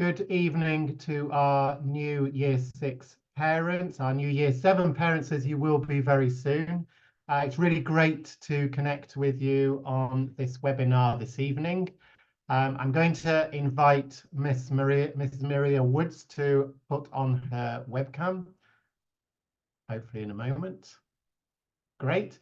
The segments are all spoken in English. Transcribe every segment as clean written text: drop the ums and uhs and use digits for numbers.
Good evening to our new Year 6 parents, our new Year 7 parents, as you will be very soon. It's really great to connect with you on this webinar this evening. I'm going to invite Mrs. Maria Woods to put on her webcam, hopefully in a moment. Great.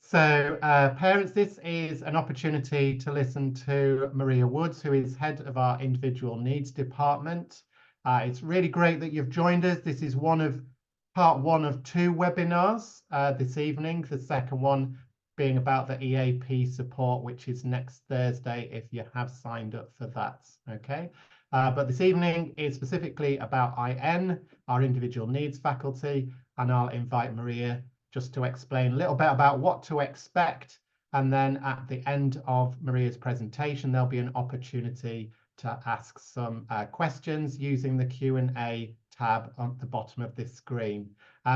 So parents, this is an opportunity to listen to Maria Woods, who is head of our individual needs department. It's really great that you've joined us. This is part one of 2 webinars this evening, the second one being about the EAP support, which is next Thursday if you have signed up for that. Okay. But this evening is specifically about IN, our individual needs faculty, and I'll invite Maria just to explain a little bit about what to expect. And then at the end of Maria's presentation, there'll be an opportunity to ask some questions using the Q&A tab on the bottom of this screen.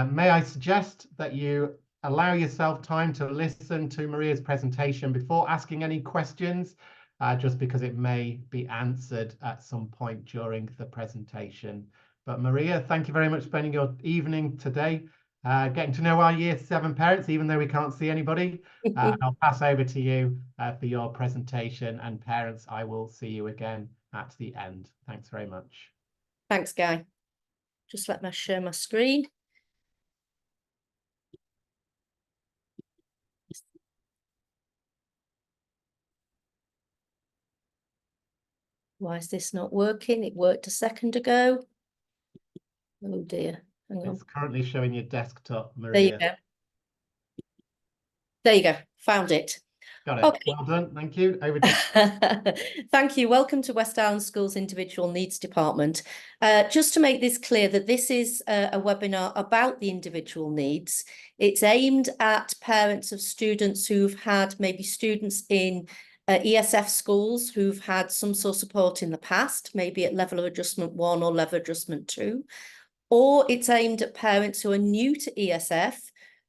May I suggest that you allow yourself time to listen to Maria's presentation before asking any questions, just because it may be answered at some point during the presentation. But Maria, thank you very much for spending your evening today getting to know our Year 7 parents, even though we can't see anybody. I'll pass over to you for your presentation, and parents, I will see you again at the end. Thanks very much. Thanks, Guy. Just let me share my screen. Why is this not working? It worked a second ago. Oh dear. Hang on. It's currently showing your desktop, Maria. There you go. There you go. Found it. Got it. Okay. Well done. Thank you. Over to you. Thank you. Welcome to West Island Schools Individual Needs Department. Just to make this clear that this is a webinar about the individual needs. It's aimed at parents of students who've had maybe students in ESF schools who've had some sort of support in the past, maybe at level of adjustment 1 or level adjustment 2. Or it's aimed at parents who are new to ESF,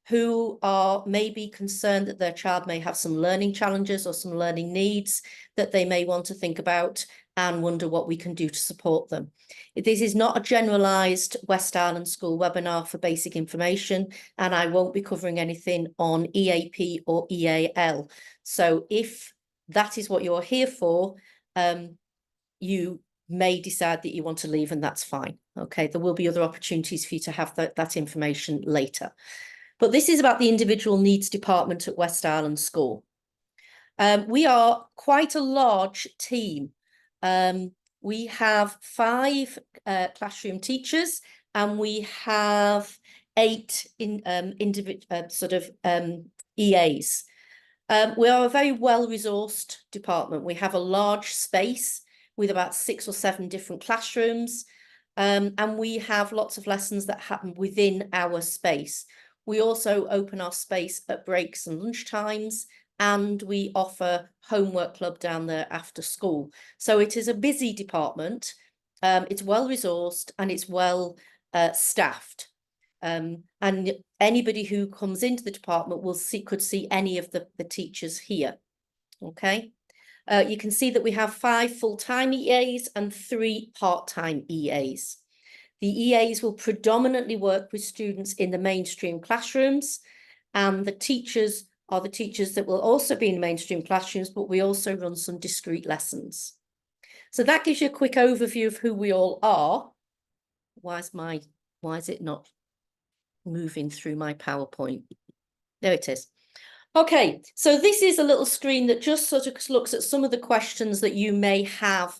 who are maybe concerned that their child may have some learning challenges or some learning needs that they may want to think about and wonder what we can do to support them. This is not a generalised West Island School webinar for basic information, and I won't be covering anything on EAP or EAL. So if that is what you're here for, you may decide that you want to leave, and that's fine. Okay, there will be other opportunities for you to have that information later. But this is about the individual needs department at West Island School. We are quite a large team. We have 5 classroom teachers, and we have 8 EAs. We are a very well-resourced department. We have a large space with about 6 or 7 different classrooms, and we have lots of lessons that happen within our space. We also open our space at breaks and lunch times, and we offer homework club down there after school. So it is a busy department, It's well resourced and it's well staffed. And anybody who comes into the department could see any of the teachers here. Okay. You can see that we have 5 full-time EAs and 3 part-time EAs. The EAs will predominantly work with students in the mainstream classrooms, and the teachers are the teachers that will also be in mainstream classrooms, but we also run some discrete lessons. So that gives you a quick overview of who we all are. Why is it not moving through my PowerPoint? There it is. Okay, so this is a little screen that just sort of looks at some of the questions that you may have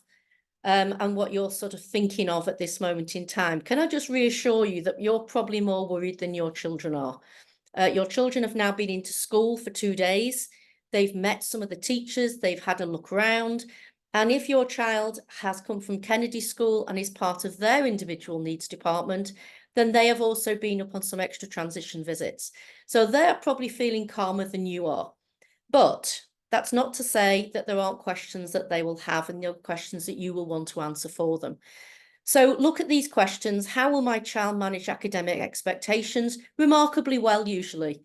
and what you're sort of thinking of at this moment in time. Can I just reassure you that you're probably more worried than your children are? Your children have now been into school for 2 days. They've met some of the teachers, they've had a look around. And if your child has come from Kennedy School and is part of their individual needs department, then they have also been up on some extra transition visits. So they're probably feeling calmer than you are. But that's not to say that there aren't questions that they will have and the questions that you will want to answer for them. So look at these questions. How will my child manage academic expectations? Remarkably well, usually.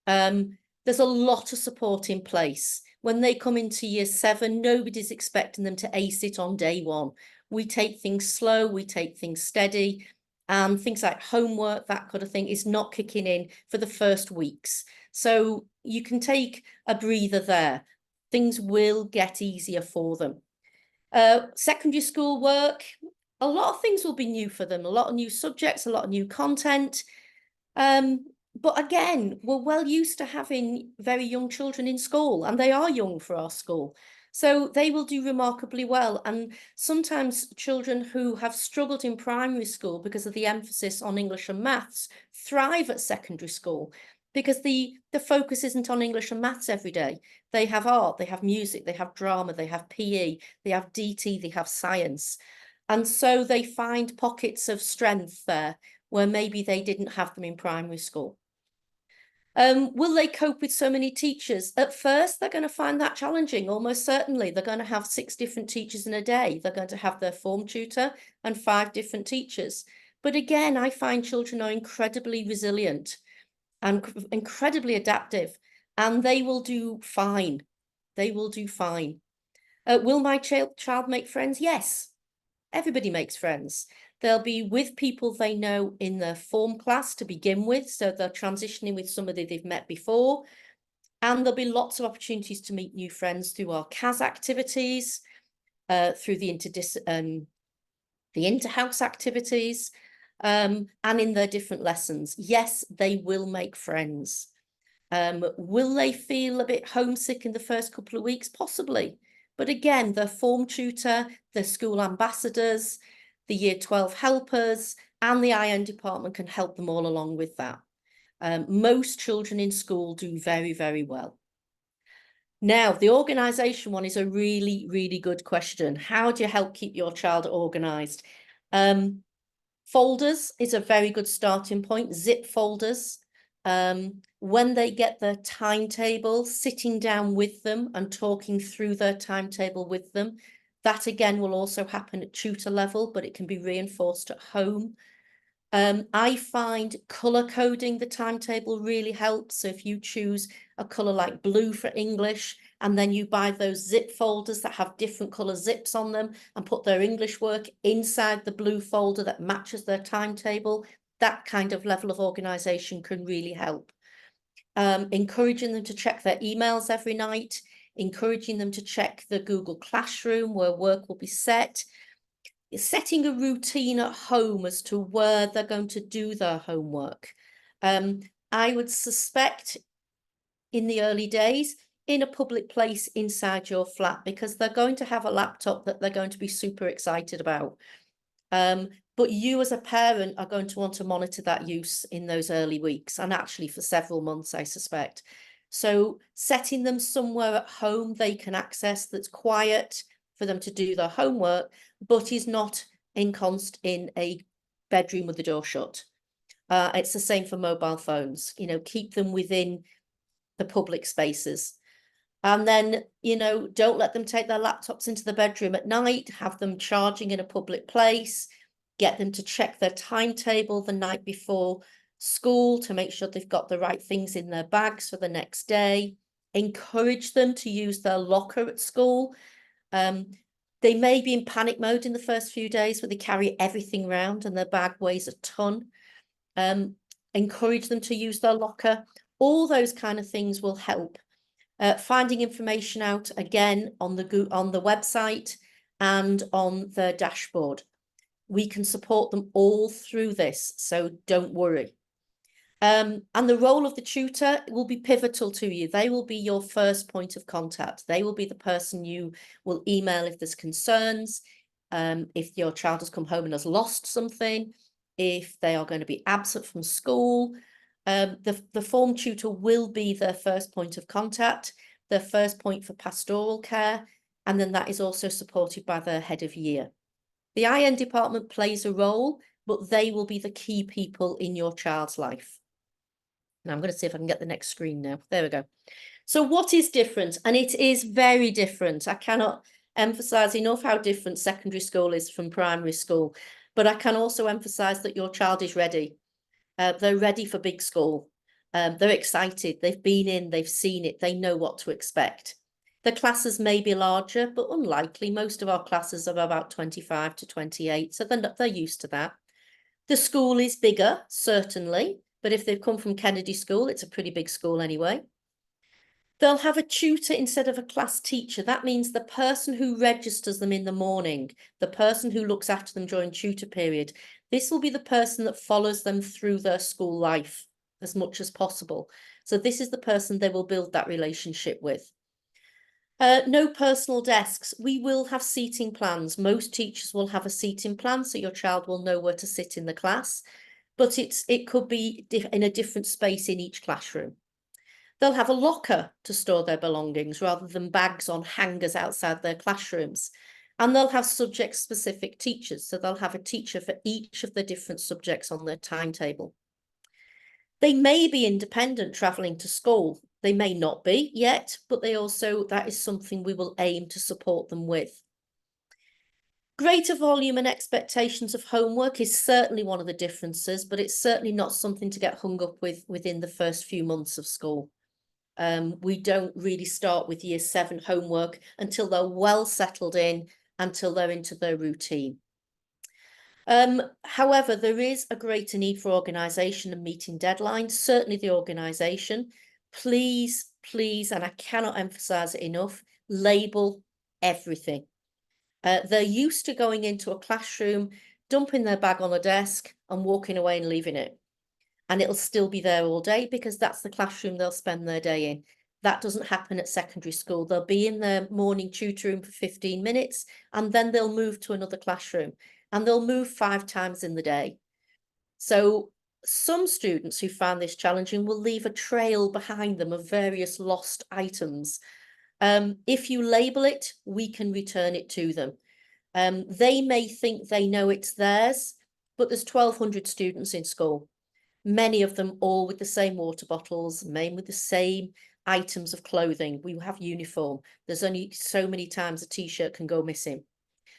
There's a lot of support in place. When they come into year 7, nobody's expecting them to ace it on day 1. We take things slow, we take things steady, and things like homework, that kind of thing, is not kicking in for the first weeks. So you can take a breather there. Things will get easier for them. Secondary school work, a lot of things will be new for them, a lot of new subjects, a lot of new content. But again, we're well used to having very young children in school, and they are young for our school. So they will do remarkably well. And sometimes children who have struggled in primary school because of the emphasis on English and maths thrive at secondary school because the focus isn't on English and maths every day. They have art, they have music, they have drama, they have PE, they have DT, they have science. And so they find pockets of strength there where maybe they didn't have them in primary school. Will they cope with so many teachers? At first, they're going to find that challenging, almost certainly. They're going to have 6 different teachers in a day. They're going to have their form tutor and 5 different teachers. But again, I find children are incredibly resilient and incredibly adaptive, and they will do fine. They will do fine. Will my child make friends? Yes, everybody makes friends. They'll be with people they know in their form class to begin with, so they're transitioning with somebody they've met before. And there'll be lots of opportunities to meet new friends through our CAS activities, through the inter-house activities, and in their different lessons. Yes, they will make friends. Will they feel a bit homesick in the first couple of weeks? Possibly. But again, the form tutor, the school ambassadors, the year 12 helpers, and the IN department can help them all along with that. Most children in school do very, very well. Now, the organisation one is a really, really good question. How do you help keep your child organised? Folders is a very good starting point, zip folders. When they get their timetable, sitting down with them and talking through their timetable with them. That again will also happen at tutor level, but it can be reinforced at home. I find colour coding the timetable really helps. So if you choose a colour like blue for English, and then you buy those zip folders that have different colour zips on them and put their English work inside the blue folder that matches their timetable, that kind of level of organisation can really help. Encouraging them to check their emails every night, encouraging them to check the Google Classroom where work will be set, setting a routine at home as to where they're going to do their homework. I would suspect in the early days, in a public place inside your flat, because they're going to have a laptop that they're going to be super excited about. But you as a parent are going to want to monitor that use in those early weeks, and actually for several months, I suspect. So setting them somewhere at home they can access that's quiet for them to do their homework, but is not ensconced in a bedroom with the door shut. It's the same for mobile phones, you know, keep them within the public spaces. And then, you know, don't let them take their laptops into the bedroom at night, have them charging in a public place, get them to check their timetable the night before school to make sure they've got the right things in their bags for the next day. Encourage them to use their locker at school. They may be in panic mode in the first few days where they carry everything around and their bag weighs a ton. Encourage them to use their locker. All those kind of things will help. Finding information out again on the website and on the dashboard. We can support them all through this, so don't worry. And the role of the tutor will be pivotal to you. They will be your first point of contact. They will be the person you will email if there's concerns, if your child has come home and has lost something, if they are going to be absent from school. The form tutor will be their first point of contact, their first point for pastoral care, and then that is also supported by their head of year. The IN department plays a role, but they will be the key people in your child's life. Now I'm going to see if I can get the next screen now. There we go. So what is different? And it is very different. I cannot emphasize enough how different secondary school is from primary school, but I can also emphasize that your child is ready. They're ready for big school. They're excited. They've been in, they've seen it. They know what to expect. The classes may be larger, but unlikely. Most of our classes are about 25 to 28, so they're used to that. The school is bigger, certainly, but if they've come from Kennedy School, it's a pretty big school anyway. They'll have a tutor instead of a class teacher. That means the person who registers them in the morning, the person who looks after them during tutor period, this will be the person that follows them through their school life as much as possible. So this is the person they will build that relationship with. No personal desks. We will have seating plans. Most teachers will have a seating plan, so your child will know where to sit in the class, but it could be in a different space in each classroom. They'll have a locker to store their belongings rather than bags on hangers outside their classrooms. And they'll have subject-specific teachers, so they'll have a teacher for each of the different subjects on their timetable. They may be independent travelling to school. They may not be yet, but that is something we will aim to support them with. Greater volume and expectations of homework is certainly one of the differences, but it's certainly not something to get hung up with within the first few months of school. We don't really start with year 7 homework until they're well settled in, until they're into their routine. However, there is a greater need for organisation and meeting deadlines, certainly the organisation. Please, and I cannot emphasise it enough, label everything. They're used to going into a classroom, dumping their bag on a desk and walking away and leaving it. And it'll still be there all day because that's the classroom they'll spend their day in. That doesn't happen at secondary school. They'll be in their morning tutor room for 15 minutes and then they'll move to another classroom and they'll move 5 times in the day. So some students who find this challenging will leave a trail behind them of various lost items. If you label it, we can return it to them. They may think they know it's theirs, but there's 1,200 students in school. Many of them all with the same water bottles, many with the same items of clothing. We have uniform. There's only so many times a t-shirt can go missing.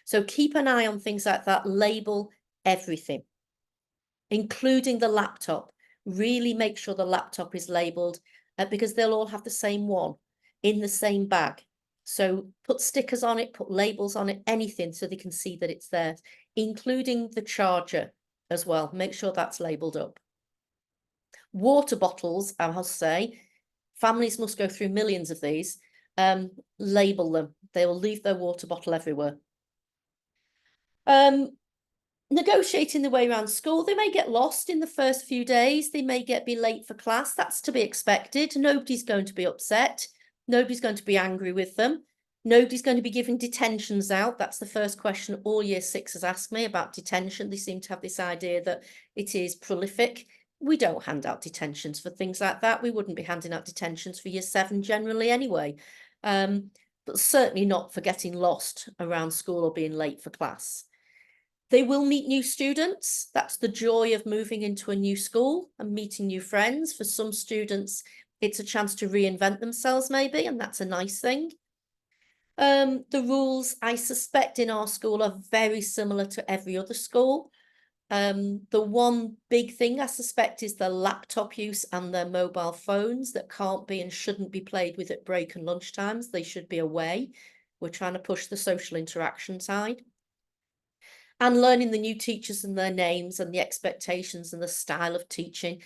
So keep an eye on things like that. Label everything, including the laptop. Really make sure the laptop is labelled because they'll all have the same one in the same bag. So put stickers on it, put labels on it, anything so they can see that it's there, including the charger as well. Make sure that's labelled up. Water bottles, I must say, families must go through millions of these. Label them. They will leave their water bottle everywhere. Negotiating the way around school. They may get lost in the first few days. They may be late for class. That's to be expected. Nobody's going to be upset. Nobody's going to be angry with them. Nobody's going to be giving detentions out. That's the first question all year 6 asked me about detention. They seem to have this idea that it is prolific. We don't hand out detentions for things like that. We wouldn't be handing out detentions for year 7 generally anyway. But certainly not for getting lost around school or being late for class. They will meet new students. That's the joy of moving into a new school and meeting new friends. For some students, It's a chance to reinvent themselves maybe, and that's a nice thing. The rules, I suspect, in our school are very similar to every other school. The one big thing I suspect is the laptop use and their mobile phones that can't be and shouldn't be played with at break and lunch times. They should be away. We're trying to push the social interaction side. And learning the new teachers and their names and the expectations and the style of teaching.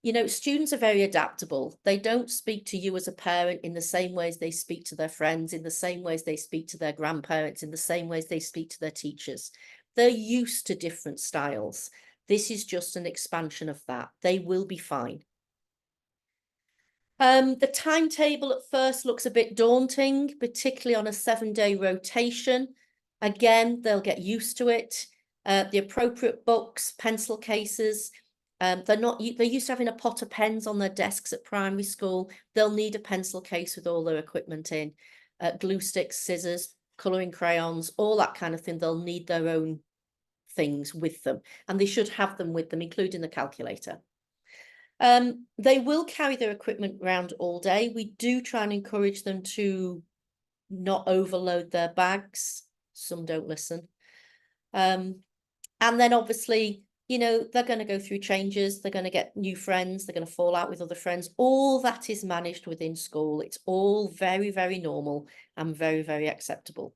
You know, students are very adaptable. They don't speak to you as a parent in the same ways they speak to their friends, in the same ways they speak to their grandparents, in the same ways they speak to their teachers. They're used to different styles. This is just an expansion of that. They will be fine. The timetable at first looks a bit daunting, particularly on a 7-day rotation. Again, they'll get used to it. The appropriate books, pencil cases. They're used to having a pot of pens on their desks at primary school. They'll need a pencil case with all their equipment in, glue sticks, scissors, colouring crayons, all that kind of thing. They'll need their own things with them, and they should have them with them, including the calculator. They will carry their equipment around all day. We do try and encourage them to not overload their bags. Some don't listen. And then obviously, you know, they're going to go through changes. They're going to get new friends. They're going to fall out with other friends. All that is managed within school. It's all very, very normal and very, very acceptable.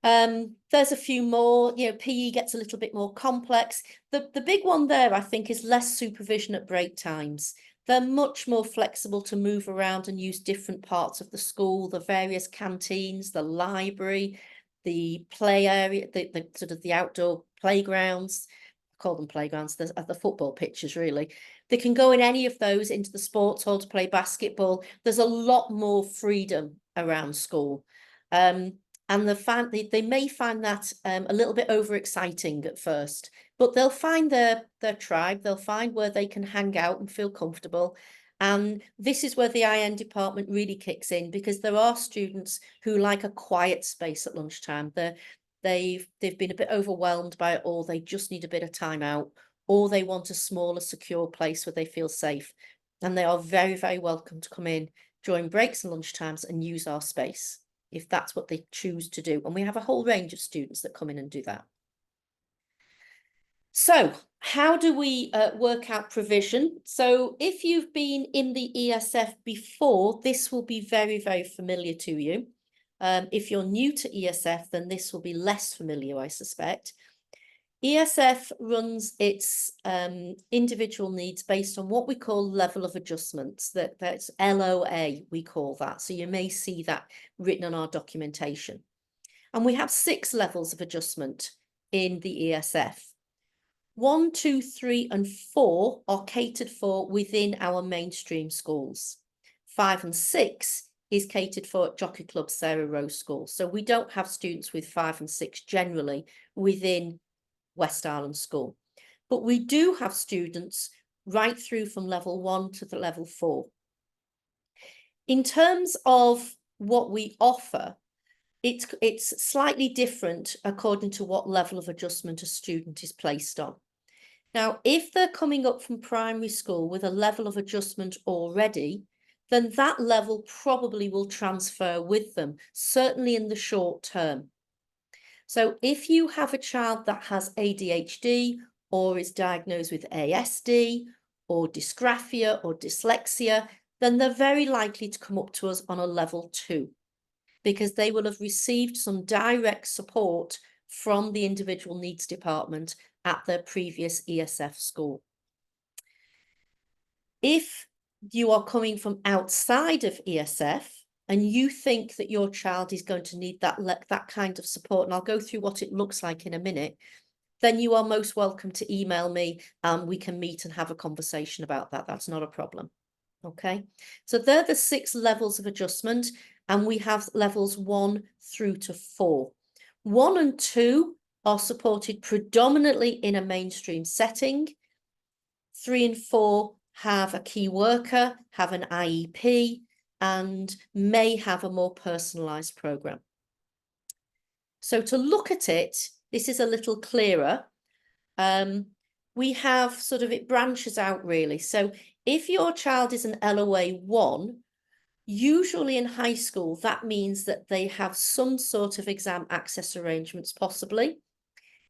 There's a few more, you know, PE gets a little bit more complex. The big one there, I think, is less supervision at break times. They're much more flexible to move around and use different parts of the school, the various canteens, the library, the play area, the sort of the outdoor playgrounds. I call them playgrounds, the football pitches, really. They can go in any of those, into the sports hall to play basketball. There's a lot more freedom around school. And they may find that a little bit overexciting at first, but they'll find their tribe. They'll find where they can hang out and feel comfortable. And this is where the IN department really kicks in, because there are students who like a quiet space at lunchtime. They've been a bit overwhelmed by it all. They just need a bit of time out, or they want a smaller, secure place where they feel safe. And they are very, very welcome to come in during breaks and lunchtimes and use our space, if that's what they choose to do. And we have a whole range of students that come in and do that. So how do we work out provision? So if you've been in the ESF before, this will be very, very familiar to you. If you're new to ESF, then this will be less familiar, I suspect. ESF runs its individual needs based on what we call level of adjustments. That's LOA, we call that. So you may see that written on our documentation. And we have 6 levels of adjustment in the ESF. 1, 2, 3, and 4 are catered for within our mainstream schools. 5 and 6 is catered for at Jockey Club Sarah Rose School. So we don't have students with 5 and 6 generally within West Island School, but we do have students right through from level 1 to the level 4. In terms of what we offer, it's slightly different according to what level of adjustment a student is placed on. Now, if they're coming up from primary school with a level of adjustment already, then that level probably will transfer with them, certainly in the short term. So if you have a child that has ADHD or is diagnosed with ASD or dysgraphia or dyslexia, then they're very likely to come up to us on a level 2, because they will have received some direct support from the individual needs department at their previous ESF school. If you are coming from outside of ESF, and you think that your child is going to need that kind of support, and I'll go through what it looks like in a minute, then you are most welcome to email me and we can meet and have a conversation about that. That's not a problem. Okay, so they're the 6 levels of adjustment, and we have levels 1 through to 4. 1 and 2 are supported predominantly in a mainstream setting. 3 and 4 have a key worker, have an IEP, and may have a more personalised programme. So to look at it, this is a little clearer. We have sort of, it branches out really. So If your child is an LOA 1, usually in high school, that means that they have some sort of exam access arrangements, possibly.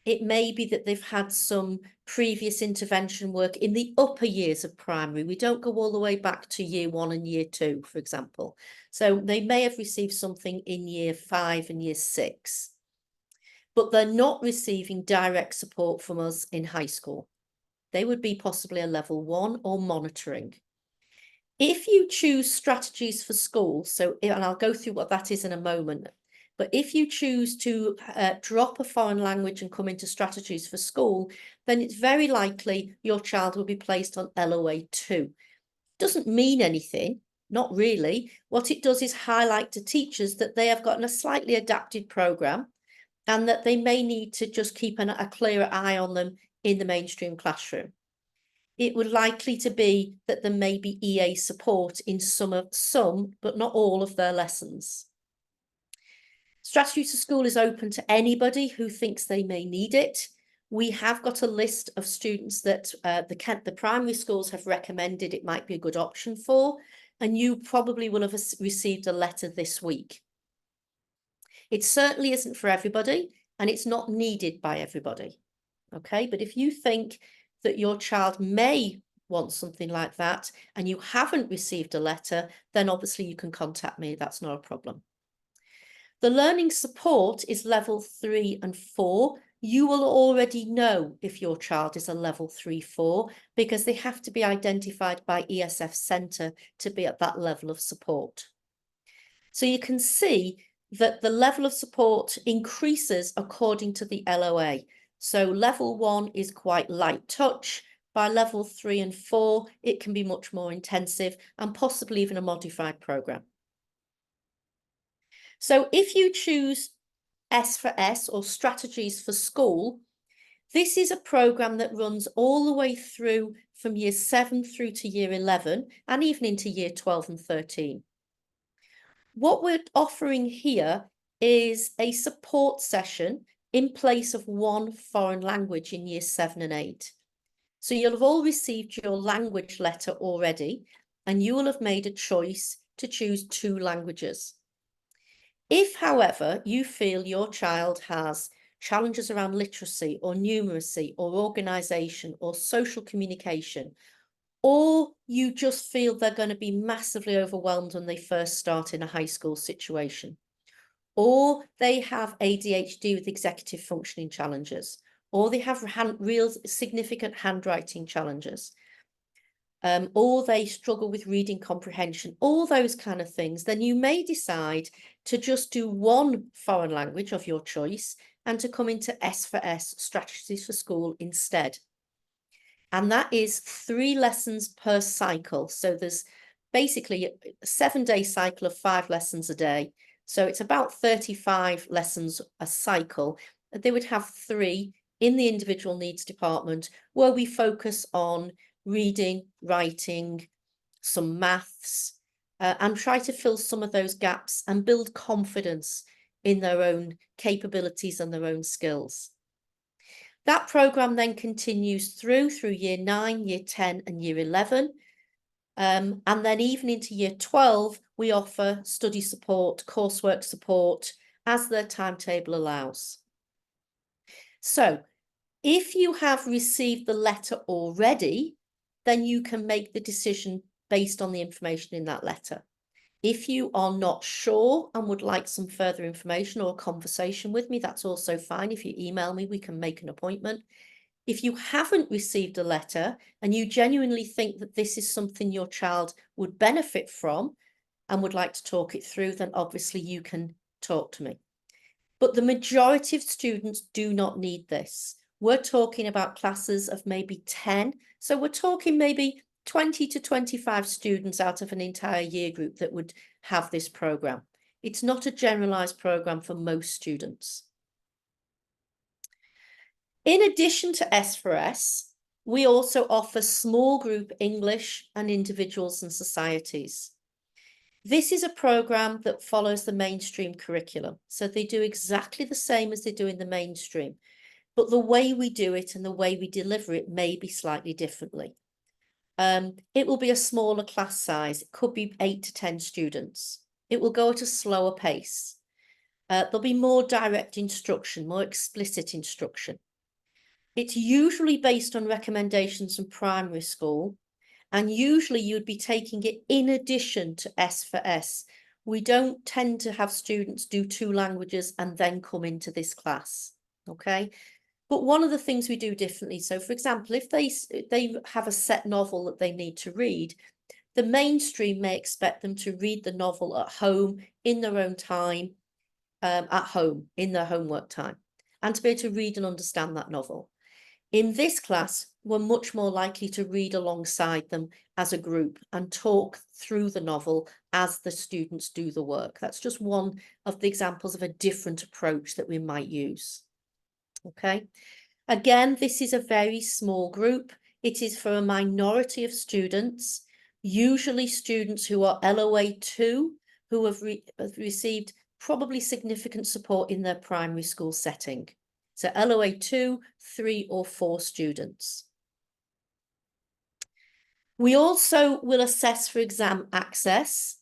It may be that they've had some previous intervention work in the upper years of primary. We don't go all the way back to year 1 and year 2, for example. So they may have received something in year 5 and year 6, but they're not receiving direct support from us in high school. They would be possibly a level 1 or monitoring. If you choose strategies for school, and I'll go through what that is in a moment, but if you choose to drop a foreign language and come into strategies for school, then it's very likely your child will be placed on LOA 2. Doesn't mean anything, not really. What it does is highlight to teachers that they have gotten a slightly adapted program and that they may need to just keep a clearer eye on them in the mainstream classroom. It would likely to be that there may be EA support in some, but not all of their lessons. Strategy to School is open to anybody who thinks they may need it. We have got a list of students that the primary schools have recommended it might be a good option for, and you probably will have received a letter this week. It certainly isn't for everybody, and it's not needed by everybody. Okay, but if you think that your child may want something like that and you haven't received a letter, then obviously you can contact me. That's not a problem. The learning support is level 3 and 4. You will already know if your child is a level 3-4 because they have to be identified by ESF Centre to be at that level of support. So you can see that the level of support increases according to the LOA. So level 1 is quite light touch. By level 3 and 4, it can be much more intensive and possibly even a modified program. So if you choose S4S or Strategies for School, this is a program that runs all the way through from year 7 through to year 11 and even into year 12 and 13. What we're offering here is a support session in place of one foreign language in year 7 and 8. So you'll have all received your language letter already, and you will have made a choice to choose 2 languages. If, however, you feel your child has challenges around literacy or numeracy or organisation or social communication, or you just feel they're going to be massively overwhelmed when they first start in a high school situation, or they have ADHD with executive functioning challenges, or they have real significant handwriting challenges, or they struggle with reading comprehension, all those kind of things, then you may decide to just do one foreign language of your choice and to come into S4S, Strategies for School, instead. And that is 3 lessons per cycle. So there's basically a 7-day cycle of 5 lessons a day. So it's about 35 lessons a cycle. They would have 3 in the individual needs department where we focus on reading, writing, some maths, and try to fill some of those gaps and build confidence in their own capabilities and their own skills. That programme then continues through year 9, year 10 and year 11. And then even into year 12, we offer study support, coursework support as their timetable allows. So if you have received the letter already, then you can make the decision based on the information in that letter. If you are not sure and would like some further information or a conversation with me, that's also fine. If you email me, we can make an appointment. If you haven't received a letter and you genuinely think that this is something your child would benefit from and would like to talk it through, then obviously you can talk to me. But the majority of students do not need this. We're talking about classes of maybe 10. So we're talking maybe 20 to 25 students out of an entire year group that would have this program. It's not a generalized program for most students. In addition to S4S, we also offer small group English and individuals and societies. This is a program that follows the mainstream curriculum. So they do exactly the same as they do in the mainstream, but the way we do it and the way we deliver it may be slightly differently. It will be a smaller class size. It could be 8 to 10 students. It will go at a slower pace. There'll be more direct instruction, more explicit instruction. It's usually based on recommendations from primary school, and usually you'd be taking it in addition to S4S. We don't tend to have students do 2 languages and then come into this class, okay? But one of the things we do differently, so for example, if they have a set novel that they need to read, the mainstream may expect them to read the novel at home in their own time, at home in their homework time, and to be able to read and understand that novel. In this class, we're much more likely to read alongside them as a group and talk through the novel as the students do the work. That's just one of the examples of a different approach that we might use. Okay. Again, this is a very small group. It is for a minority of students, usually students who are LOA 2, who have received probably significant support in their primary school setting. So LOA 2, 3 or 4 students. We also will assess for exam access.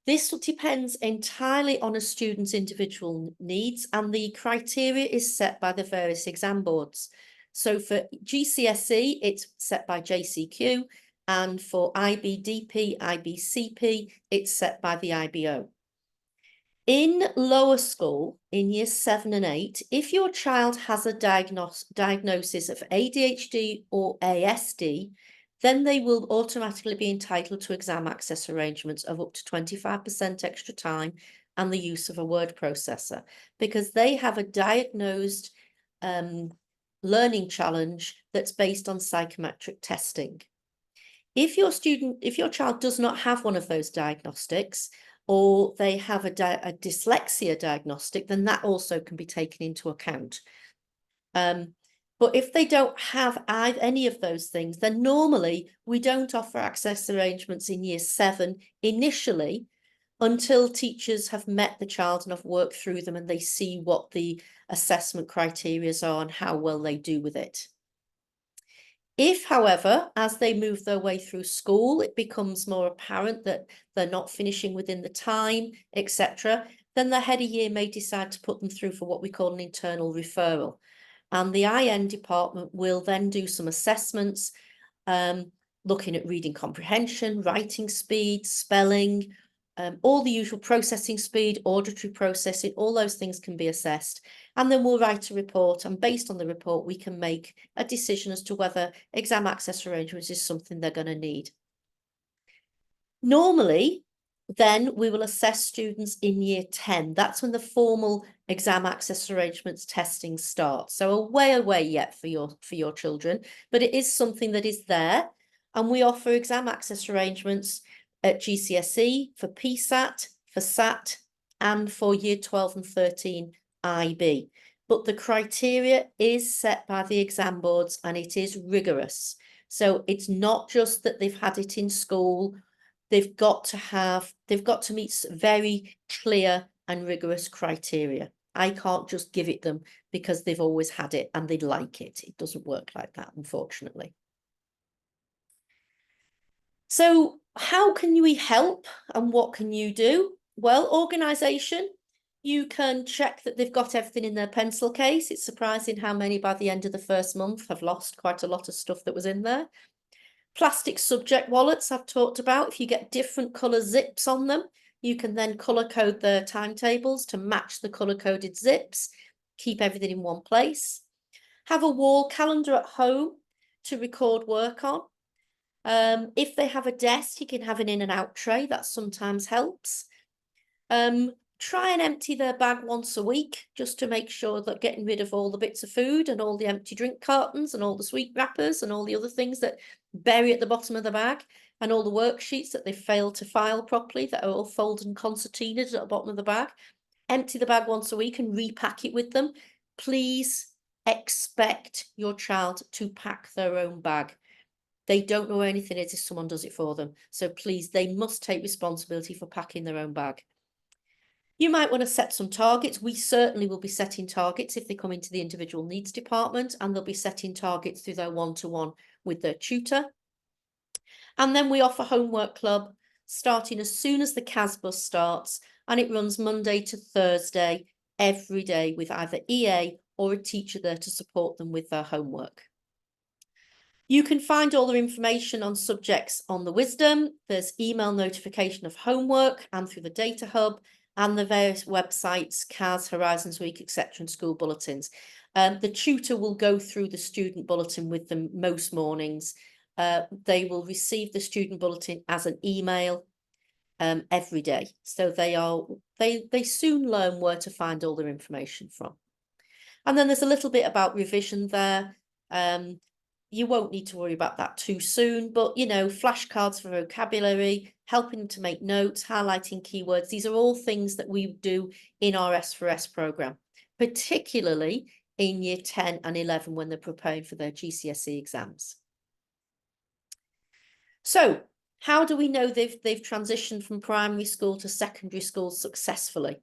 This depends entirely on a student's individual needs, and the criteria is set by the various exam boards. So for GCSE, it's set by JCQ, and for IBDP, IBCP, it's set by the IBO. In lower school, in years 7 and 8, if your child has a diagnosis of ADHD or ASD, then they will automatically be entitled to exam access arrangements of up to 25% extra time and the use of a word processor, because they have a diagnosed learning challenge that's based on psychometric testing. If your child does not have one of those diagnostics, or they have a dyslexia diagnostic, then that also can be taken into account. But if they don't have any of those things, then normally we don't offer access arrangements in year 7 initially until teachers have met the child and have worked through them and they see what the assessment criteria are and how well they do with it. If, however, as they move their way through school, it becomes more apparent that they're not finishing within the time, etc., then the head of year may decide to put them through for what we call an internal referral. And the IN department will then do some assessments, looking at reading comprehension, writing speed, spelling, all the usual processing speed, auditory processing, all those things can be assessed. And then we'll write a report, and based on the report, we can make a decision as to whether exam access arrangements is something they're going to need. Normally, then we will assess students in year 10. That's when the formal exam access arrangements testing starts. So a way away yet for your children, but it is something that is there. And we offer exam access arrangements at GCSE, for PSAT, for SAT, and for year 12 and 13 IB. But the criteria is set by the exam boards and it is rigorous. So it's not just that they've had it in school. They've got to meet very clear and rigorous criteria. I can't just give it them because they've always had it and they like it. It doesn't work like that, unfortunately. So how can we help and what can you do? Well, organisation, you can check that they've got everything in their pencil case. It's surprising how many by the end of the first month have lost quite a lot of stuff that was in there. Plastic subject wallets I've talked about. If you get different colour zips on them, you can then colour code their timetables to match the colour coded zips. Keep everything in one place. Have a wall calendar at home to record work on. If they have a desk, you can have an in and out tray. That sometimes helps. Try and empty their bag once a week, just to make sure that getting rid of all the bits of food and all the empty drink cartons and all the sweet wrappers and all the other things that bury at the bottom of the bag and all the worksheets that they failed to file properly that are all folded and concertinaed at the bottom of the bag. Empty the bag once a week and repack it with them. Please expect your child to pack their own bag. They don't know where anything is if someone does it for them. So please, they must take responsibility for packing their own bag. You might want to set some targets. We certainly will be setting targets if they come into the individual needs department, and they'll be setting targets through their one-to-one with their tutor. And then we offer Homework Club starting as soon as the CAS bus starts, and it runs Monday to Thursday every day with either EA or a teacher there to support them with their homework. You can find all the information on subjects on the Wisdom. There's email notification of homework and through the Data Hub and the various websites, CAS, Horizons Week, etc., and school bulletins. The tutor will go through the student bulletin with them most mornings. They will receive the student bulletin as an email every day. So they soon learn where to find all their information from. And then there's a little bit about revision there. You won't need to worry about that too soon, but you know, flashcards for vocabulary, helping them to make notes, highlighting keywords. These are all things that we do in our S4S program, particularly in year 10 and 11 when they're preparing for their GCSE exams. So how do we know they've transitioned from primary school to secondary school successfully?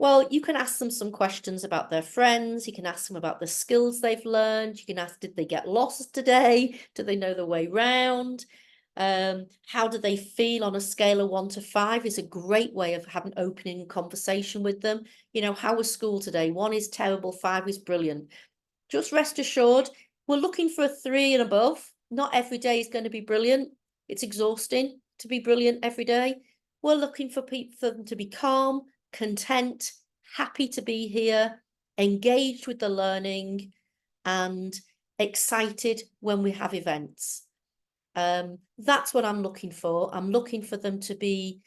Well, you can ask them some questions about their friends. You can ask them about the skills they've learned. You can ask, did they get lost today? Do they know the way round? How do they feel on a scale of 1 to 5 is a great way of having an opening conversation with them. You know, how was school today? 1 is terrible, 5 is brilliant. Just rest assured, we're looking for a 3 and above. Not every day is going to be brilliant. It's exhausting to be brilliant every day. We're looking for them to be calm, content, happy to be here, engaged with the learning, and excited when we have events. That's what I'm looking for. I'm looking for them to be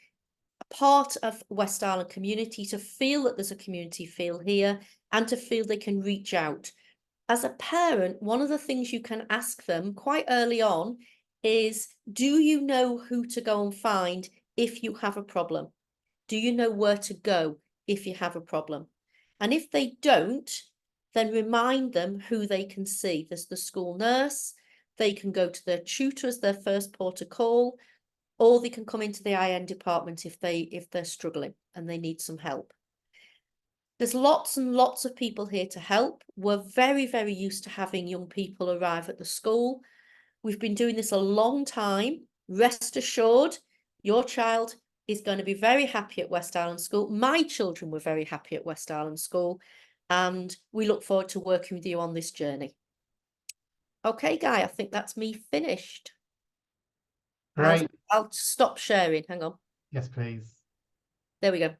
a part of West Island community, to feel that there's a community feel here, and to feel they can reach out. As a parent, one of the things you can ask them quite early on is, do you know who to go and find if you have a problem? Do you know where to go if you have a problem? And if they don't, then remind them who they can see. There's the school nurse, they can go to their tutor as their first port of call, or they can come into the IN department if they're struggling and they need some help. There's lots and lots of people here to help. We're very, very used to having young people arrive at the school. We've been doing this a long time. Rest assured, your child is going to be very happy at West Island School. My children were very happy at West Island School, and we look forward to working with you on this journey. Okay, Guy, I think that's me finished. Great. I'll stop sharing. Hang on. Yes, please. There we go.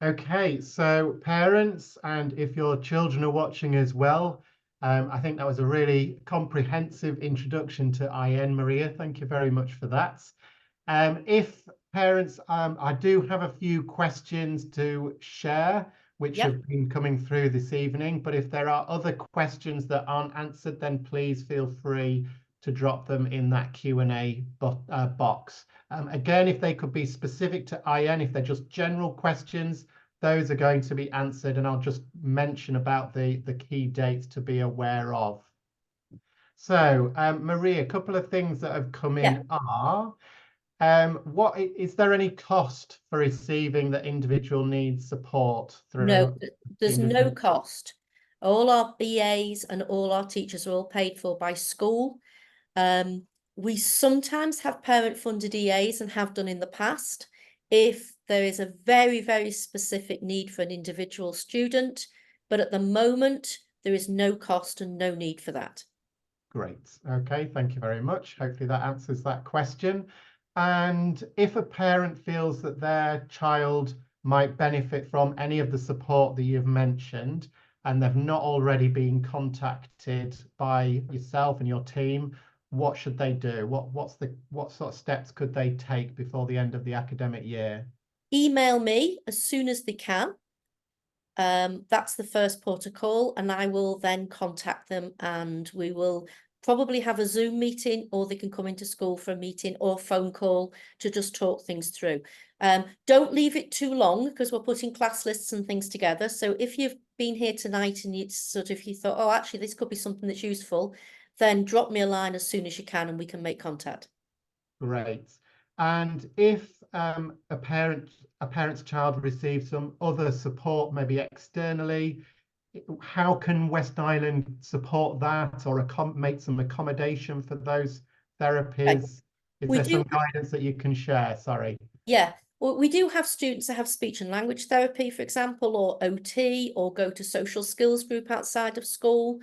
Okay, so parents, and if your children are watching as well, I think that was a really comprehensive introduction to IN, Maria. Thank you very much for that. If parents, I do have a few questions to share, which have been coming through this evening, but if there are other questions that aren't answered, then please feel free to drop them in that Q&A box. Again, if they could be specific to IN, if they're just general questions, those are going to be answered, and I'll just mention about the key dates to be aware of. So, Maria, a couple of things that have come in are, what is there any cost for receiving the individual needs support through? No, there's no cost. All our BAs and all our teachers are all paid for by school. We sometimes have parent-funded EAs and have done in the past. If there is a very, very specific need for an individual student, but at the moment, there is no cost and no need for that. Great. Okay, thank you very much. Hopefully that answers that question. And if a parent feels that their child might benefit from any of the support that you've mentioned, and they've not already been contacted by yourself and your team, what should they do? What sort of steps could they take before the end of the academic year? Email me as soon as they can. That's the first port of call, and I will then contact them, and we will probably have a Zoom meeting, or they can come into school for a meeting or phone call to just talk things through. Don't leave it too long, because we're putting class lists and things together. So if you've been here tonight and you thought, oh, actually, this could be something that's useful, then drop me a line as soon as you can and we can make contact. Great. And if a parent's child receives some other support, maybe externally, how can West Island support that, or make some accommodation for those therapies? Is We there do, some guidance that you can share? Sorry. yeah. Well, we do have students that have speech and language therapy, for example, or OT, or go to social skills group outside of school.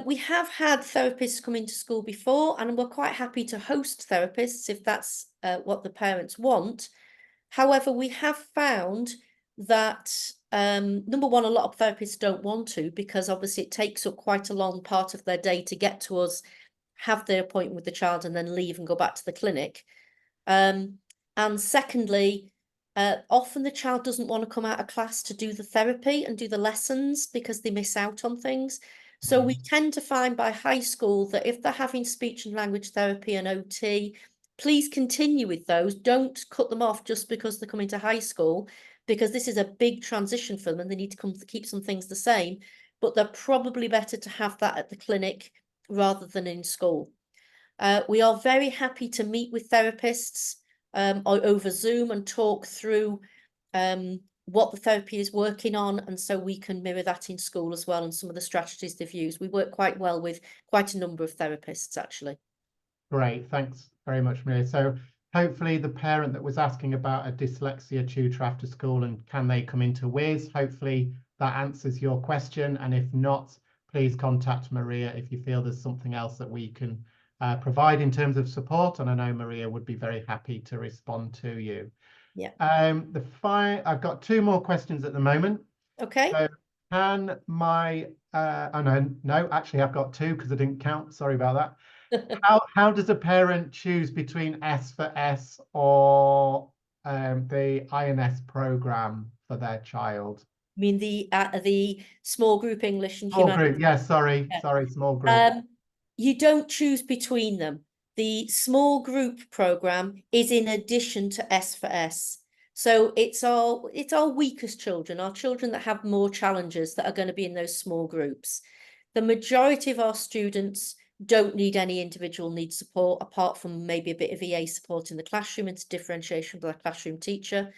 We have had therapists come into school before, and we're quite happy to host therapists if that's what the parents want. However, we have found that number one, a lot of therapists don't want to, because obviously it takes up quite a long part of their day to get to us, have their appointment with the child, and then leave and go back to the clinic. And secondly, often the child doesn't want to come out of class to do the therapy and do the lessons because they miss out on things. So we tend to find by high school that if they're having speech and language therapy and OT, please continue with those. Don't cut them off just because they're coming to high school, because this is a big transition for them and they need to come to keep some things the same. But they're probably better to have that at the clinic rather than in school. We are very happy to meet with therapists over Zoom and talk through what the therapy is working on, and so we can mirror that in school as well, and some of the strategies they've used. We work quite well with quite a number of therapists, actually. Great, thanks very much, Maria. So hopefully the parent that was asking about a dyslexia tutor after school and can they come into WIS, hopefully that answers your question. And if not, please contact Maria if you feel there's something else that we can provide in terms of support. And I know Maria would be very happy to respond to you. Yeah. I've got two more questions at the moment. Okay. So can my no, actually I've got two because I didn't count. Sorry about that. How does a parent choose between S4S or the INS program for their child? I mean the small group English and Small humanities. group, yes, sorry, small group. You don't choose between them. The small group program is in addition to S4S. So it's our weakest children, our children that have more challenges, that are going to be in those small groups. The majority of our students don't need any individual needs support, apart from maybe a bit of EA support in the classroom. It's differentiation with a classroom teacher.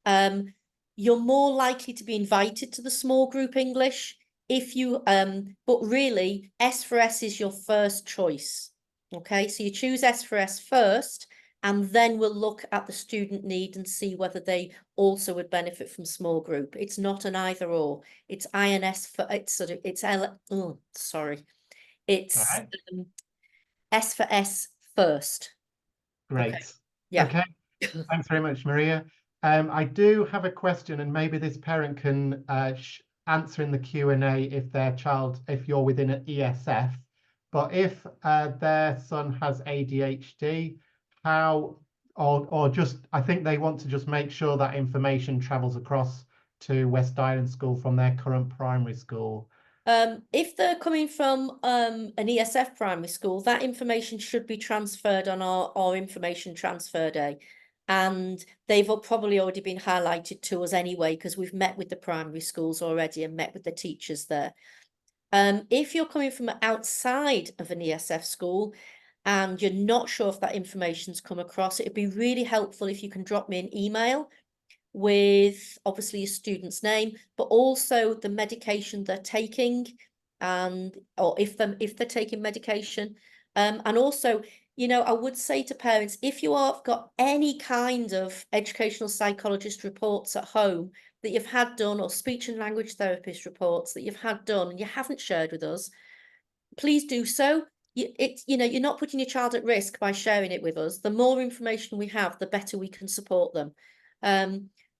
You're more likely to be invited to the small group English if you, but really S4S is your first choice. Okay, so you choose S4S first, and then we'll look at the student need and see whether they also would benefit from small group. It's not an either or. It's INS for it's sort of it's it's S4S first. Great. Okay. Yeah. Okay. Thanks very much, Maria. I do have a question, and maybe this parent can answer in the Q&A if you're within an ESF. But if their son has ADHD, I think they want to just make sure that information travels across to West Island School from their current primary school. If they're coming from an ESF primary school, that information should be transferred on our information transfer day. And they've probably already been highlighted to us anyway, because we've met with the primary schools already and met with the teachers there. If you're coming from outside of an ESF school and you're not sure if that information's come across, it'd be really helpful if you can drop me an email with obviously a student's name, but also the medication they're taking, or if they're taking medication. And also, I would say to parents, if you have got any kind of educational psychologist reports at home that you've had done, or speech and language therapist reports that you've had done and you haven't shared with us, please do so. You're not putting your child at risk by sharing it with us. The more information we have, the better we can support them.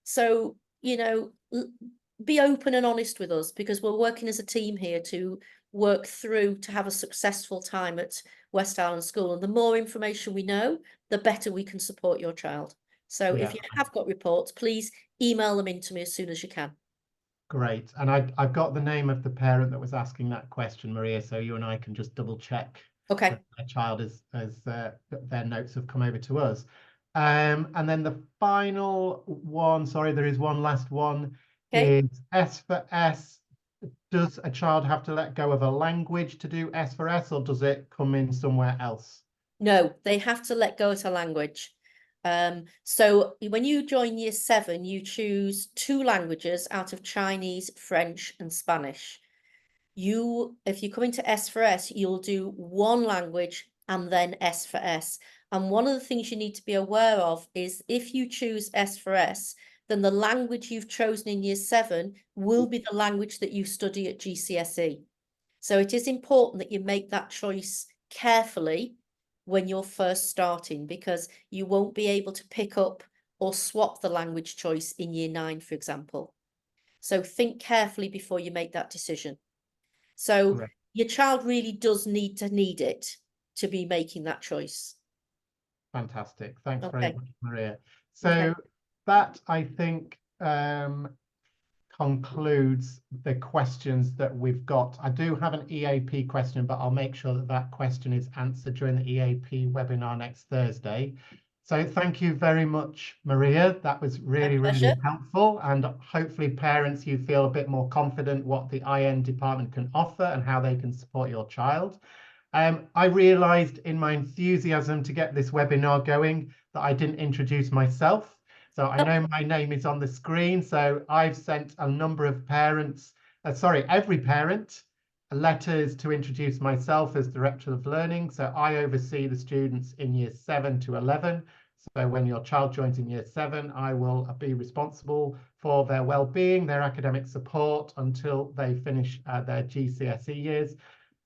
So, be open and honest with us, because we're working as a team here to work through to have a successful time at West Island School. And the more information we know, the better we can support your child. So if you have got reports, please email them in to me as soon as you can. Great. And I've got the name of the parent that was asking that question, Maria, so you and I can just double check. Okay. That their child as their notes have come over to us. And then the final one, sorry, there is one last one, is S4S. Does a child have to let go of a language to do S4S, or does it come in somewhere else? No, they have to let go of a language. So when you join year 7, you choose 2 languages out of Chinese, French, and Spanish. If you come into S4S, you'll do 1 language and then S for S. And one of the things you need to be aware of is if you choose S for S, then the language you've chosen in year 7 will be the language that you study at GCSE. So it is important that you make that choice carefully when you're first starting, because you won't be able to pick up or swap the language choice in year 9, for example. So think carefully before you make that decision. So Great. your child really does need it to be making that choice. Fantastic. Thanks very Okay. much, Maria. Okay. So that, I think, concludes the questions that we've got. I do have an EAP question, but I'll make sure that that question is answered during the EAP webinar next Thursday. So thank you very much, Maria. That was really, really helpful. And hopefully parents, you feel a bit more confident what the IN department can offer and how they can support your child. I realized in my enthusiasm to get this webinar going that I didn't introduce myself. So I know my name is on the screen. So I've sent a number of parents, every parent, letters to introduce myself as Director of Learning. So I oversee the students in year 7 to 11. So when your child joins in year 7, I will be responsible for their well-being, their academic support until they finish their GCSE years.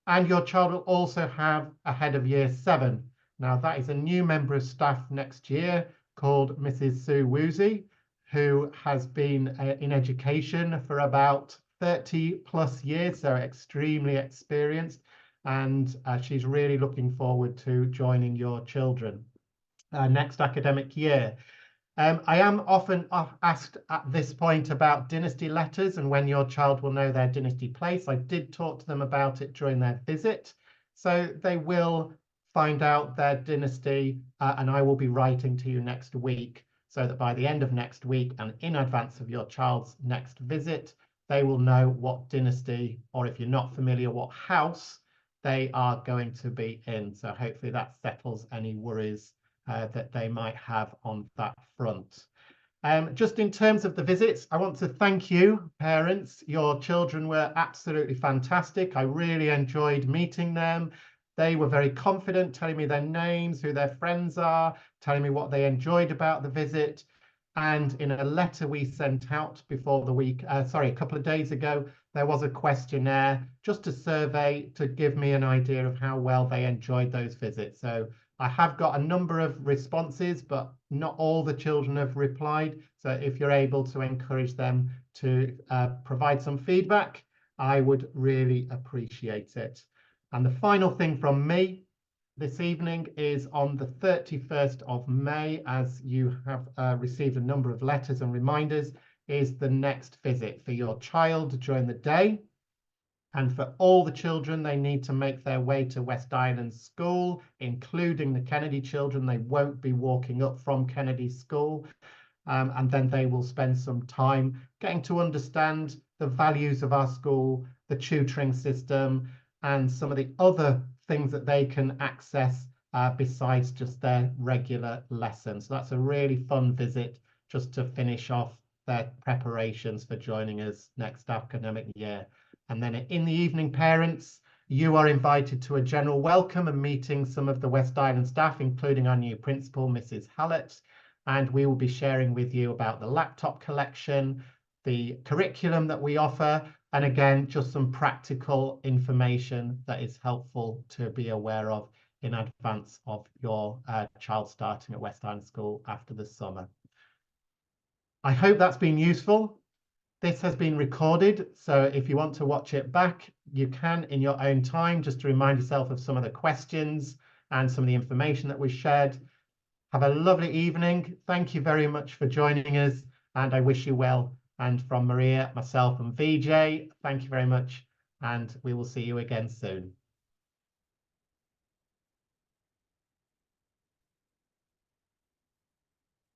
And your child will also have a head of year 7. Now that is a new member of staff next year called Mrs. Sue Woozy, who has been in education for about 30 plus years, so extremely experienced, and she's really looking forward to joining your children next academic year. I am often asked at this point about dynasty letters and when your child will know their dynasty place. I did talk to them about it during their visit. So they will find out their dynasty and I will be writing to you next week so that by the end of next week and in advance of your child's next visit, they will know what dynasty, or if you're not familiar, what house they are going to be in. So hopefully that settles any worries that they might have on that front. Just in terms of the visits, I want to thank you, parents. Your children were absolutely fantastic. I really enjoyed meeting them. They were very confident, telling me their names, who their friends are, telling me what they enjoyed about the visit. And in a letter we sent out before the week, a couple of days ago, there was a questionnaire, just a survey to give me an idea of how well they enjoyed those visits. So I have got a number of responses, but not all the children have replied. So if you're able to encourage them to provide some feedback, I would really appreciate it. And the final thing from me this evening is on the 31st of May, as you have received a number of letters and reminders, is the next visit for your child during the day. And for all the children, they need to make their way to West Island School, including the Kennedy children. They won't be walking up from Kennedy School. And then they will spend some time getting to understand the values of our school, the tutoring system, and some of the other things that they can access besides just their regular lessons. So that's a really fun visit just to finish off their preparations for joining us next academic year. And then in the evening, parents, you are invited to a general welcome and meeting some of the West Island staff, including our new principal, Mrs. Hallett. And we will be sharing with you about the laptop collection, the curriculum that we offer, and again, just some practical information that is helpful to be aware of in advance of your child starting at West Island School after the summer. I hope that's been useful. This has been recorded, so if you want to watch it back, you can in your own time, just to remind yourself of some of the questions and some of the information that was shared. Have a lovely evening. Thank you very much for joining us, and I wish you well. And from Maria, myself, and VJ, thank you very much, and we will see you again soon.